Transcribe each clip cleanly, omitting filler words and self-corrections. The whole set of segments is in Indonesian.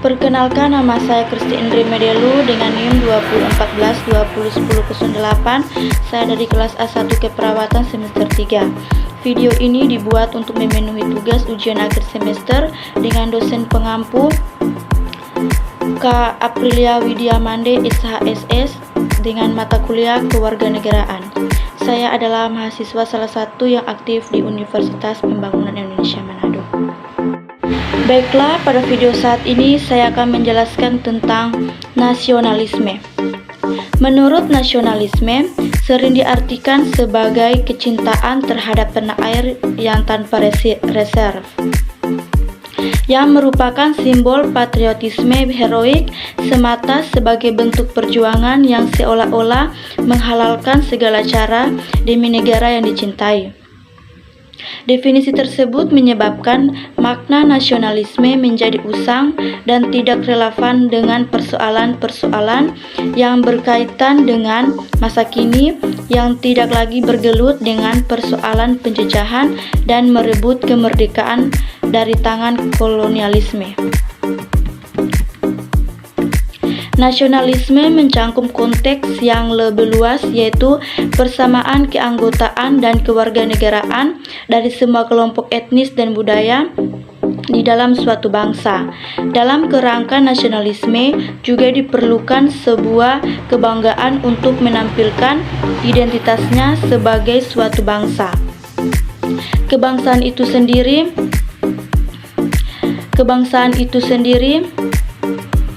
Perkenalkan, nama saya Kristi Indri Medelu dengan NIM 2014-201008. Saya dari kelas A1 Keperawatan semester 3. Video ini dibuat untuk memenuhi tugas ujian akhir semester dengan dosen pengampu Kak Aprilia Widiamande SHSS dengan mata kuliah Kewarganegaraan. Saya adalah mahasiswa salah satu yang aktif di Universitas Pembangunan Indonesia Manado. Baiklah, pada video saat ini saya akan menjelaskan tentang nasionalisme. Menurut nasionalisme, sering diartikan sebagai kecintaan terhadap tanah air yang tanpa reserve, yang merupakan simbol patriotisme heroik semata sebagai bentuk perjuangan yang seolah-olah menghalalkan segala cara demi negara yang dicintai. Definisi tersebut menyebabkan makna nasionalisme menjadi usang dan tidak relevan dengan persoalan-persoalan yang berkaitan dengan masa kini yang tidak lagi bergelut dengan persoalan penjajahan dan merebut kemerdekaan dari tangan kolonialisme. Nasionalisme mencangkup konteks yang lebih luas, yaitu persamaan keanggotaan dan kewarganegaraan dari semua kelompok etnis dan budaya di dalam suatu bangsa. Dalam kerangka nasionalisme juga diperlukan sebuah kebanggaan untuk menampilkan identitasnya sebagai suatu bangsa. Kebangsaan itu sendiri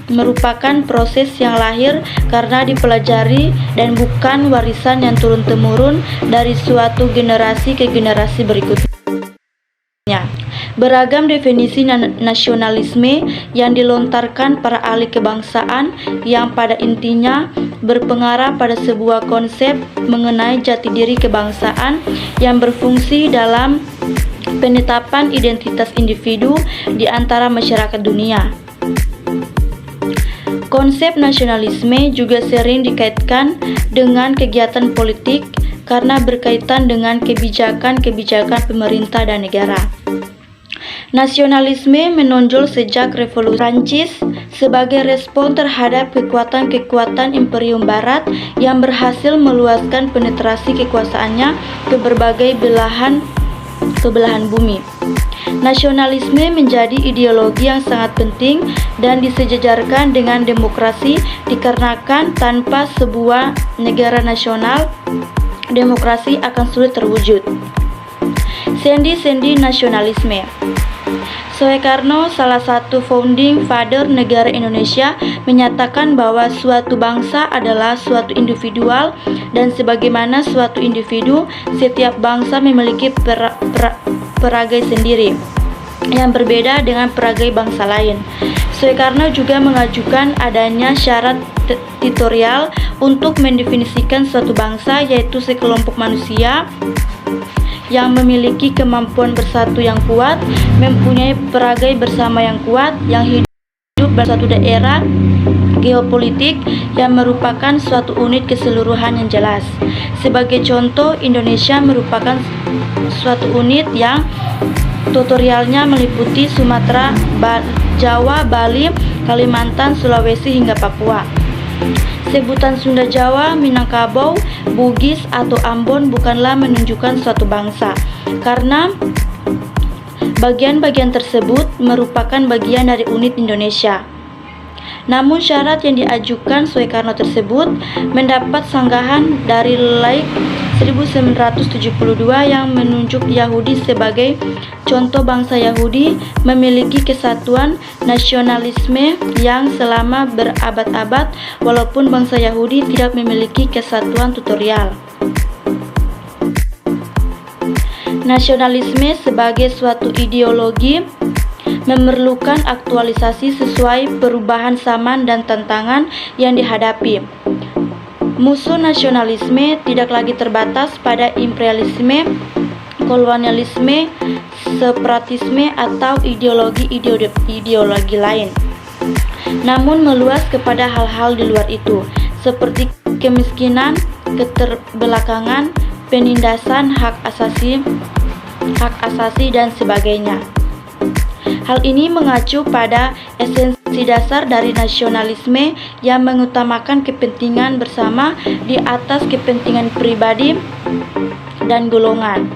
merupakan proses yang lahir karena dipelajari dan bukan warisan yang turun-temurun dari suatu generasi ke generasi berikutnya. Beragam definisi nasionalisme yang dilontarkan para ahli kebangsaan yang pada intinya berpengaruh pada sebuah konsep mengenai jati diri kebangsaan yang berfungsi dalam penetapan identitas individu di antara masyarakat dunia. Konsep nasionalisme juga sering dikaitkan dengan kegiatan politik karena berkaitan dengan kebijakan-kebijakan pemerintah dan negara. Nasionalisme menonjol sejak Revolusi Prancis sebagai respon terhadap kekuatan-kekuatan Imperium Barat yang berhasil meluaskan penetrasi kekuasaannya ke berbagai belahan bumi. Nasionalisme menjadi ideologi yang sangat penting dan disejajarkan dengan demokrasi dikarenakan tanpa sebuah negara nasional, demokrasi akan sulit terwujud. Sendi-sendi nasionalisme. Soekarno, salah satu founding father negara Indonesia, menyatakan bahwa suatu bangsa adalah suatu individual dan sebagaimana suatu individu, setiap bangsa memiliki perangai sendiri yang berbeda dengan perangai bangsa lain. Soekarno juga mengajukan adanya syarat teritorial untuk mendefinisikan suatu bangsa, yaitu sekelompok manusia yang memiliki kemampuan bersatu yang kuat, mempunyai perangai bersama yang kuat, yang hidup dalam suatu daerah geopolitik yang merupakan suatu unit keseluruhan yang jelas. Sebagai contoh, Indonesia merupakan suatu unit yang teritorialnya meliputi Sumatera, Jawa, Bali, Kalimantan, Sulawesi hingga Papua. Sebutan Sunda, Jawa, Minangkabau, Bugis atau Ambon bukanlah menunjukkan suatu bangsa, karena bagian-bagian tersebut merupakan bagian dari unit Indonesia. Namun syarat yang diajukan Soekarno tersebut mendapat sanggahan dari Laik 1972 yang menunjuk Yahudi sebagai contoh bangsa Yahudi memiliki kesatuan nasionalisme yang selama berabad-abad, walaupun bangsa Yahudi tidak memiliki kesatuan teritorial. Nasionalisme sebagai suatu ideologi memerlukan aktualisasi sesuai perubahan zaman dan tantangan yang dihadapi. Musuh nasionalisme tidak lagi terbatas pada imperialisme, kolonialisme, separatisme, atau ideologi lain, namun meluas kepada hal-hal di luar itu, seperti kemiskinan, keterbelakangan, penindasan hak asasi, dan sebagainya. Hal ini mengacu pada esensi dasar dari nasionalisme yang mengutamakan kepentingan bersama di atas kepentingan pribadi dan golongan,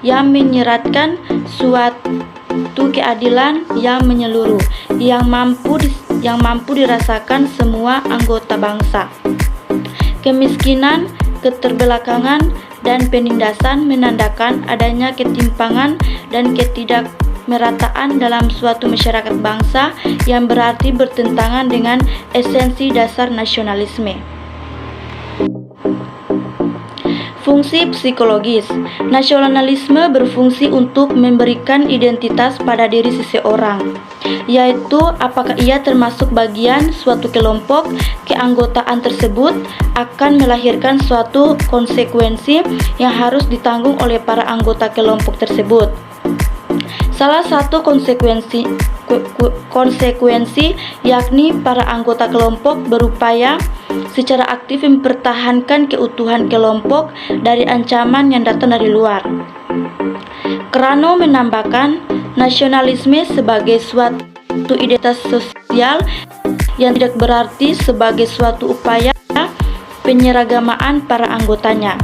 yang menyeratkan suatu keadilan yang menyeluruh yang mampu dirasakan semua anggota bangsa. Kemiskinan, keterbelakangan, dan penindasan menandakan adanya ketimpangan dan ketidakmerataan dalam suatu masyarakat bangsa yang berarti bertentangan dengan esensi dasar nasionalisme. Fungsi psikologis. Nasionalisme berfungsi untuk memberikan identitas pada diri seseorang, yaitu apakah ia termasuk bagian suatu kelompok. Keanggotaan tersebut akan melahirkan suatu konsekuensi yang harus ditanggung oleh para anggota kelompok tersebut. Salah satu konsekuensi yakni para anggota kelompok berupaya secara aktif mempertahankan keutuhan kelompok dari ancaman yang datang dari luar. Krano menambahkan, nasionalisme sebagai suatu identitas sosial yang tidak berarti sebagai suatu upaya penyeragamaan para anggotanya.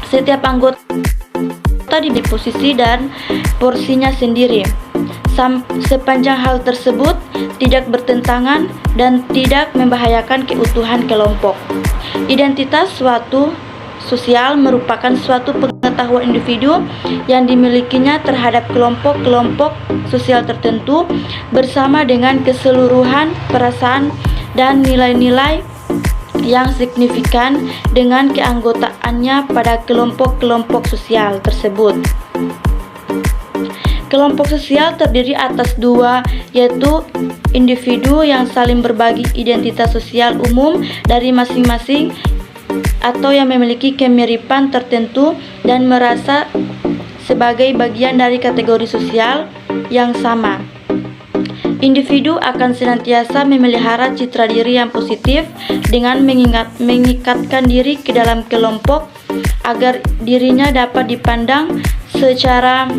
Setiap anggota diberi posisi dan porsinya sendiri, sepanjang hal tersebut tidak bertentangan dan tidak membahayakan keutuhan kelompok. Identitas suatu sosial merupakan suatu pengetahuan individu yang dimilikinya terhadap kelompok-kelompok sosial tertentu bersama dengan keseluruhan perasaan dan nilai-nilai yang signifikan dengan keanggotaannya pada kelompok-kelompok sosial tersebut. Kelompok sosial terdiri atas dua, yaitu individu yang saling berbagi identitas sosial umum dari masing-masing atau yang memiliki kemiripan tertentu dan merasa sebagai bagian dari kategori sosial yang sama. Individu akan senantiasa memelihara citra diri yang positif dengan mengikatkan diri ke dalam kelompok agar dirinya dapat dipandang secara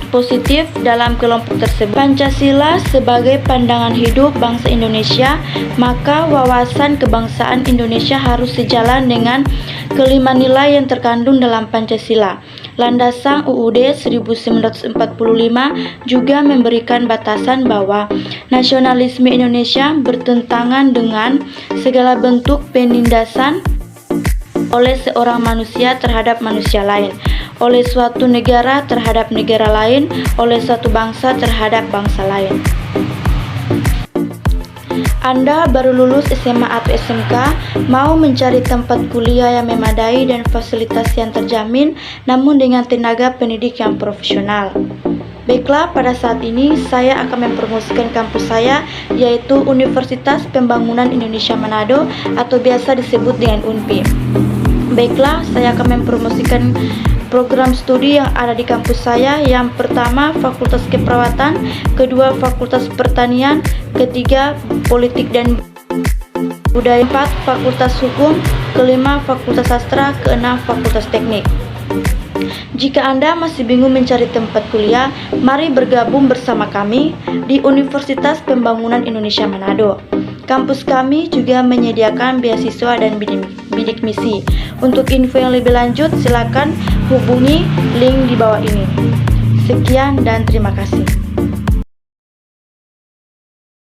positif dalam kelompok tersebut. Pancasila sebagai pandangan hidup bangsa Indonesia, maka wawasan kebangsaan Indonesia harus sejalan dengan kelima nilai yang terkandung dalam Pancasila. Landasan UUD 1945 juga memberikan batasan bahwa nasionalisme Indonesia bertentangan dengan segala bentuk penindasan oleh seorang manusia terhadap manusia lain, oleh suatu negara terhadap negara lain, oleh suatu bangsa terhadap bangsa lain. Anda baru lulus SMA atau SMK, mau mencari tempat kuliah yang memadai dan fasilitas yang terjamin, namun dengan tenaga pendidik yang profesional. Baiklah, pada saat ini saya akan mempromosikan kampus saya, yaitu Universitas Pembangunan Indonesia Manado atau biasa disebut dengan UNPI. Baiklah, saya akan mempromosikan program studi yang ada di kampus saya. Yang pertama, Fakultas Keperawatan, kedua, Fakultas Pertanian, ketiga, Politik dan Budaya, empat, Fakultas Hukum, kelima, Fakultas Sastra, keenam, Fakultas Teknik. Jika Anda masih bingung mencari tempat kuliah, mari bergabung bersama kami di Universitas Pembangunan Indonesia Manado. Kampus kami juga menyediakan beasiswa dan bidik misi. Untuk info yang lebih lanjut, silakan hubungi link di bawah ini. Sekian dan terima kasih.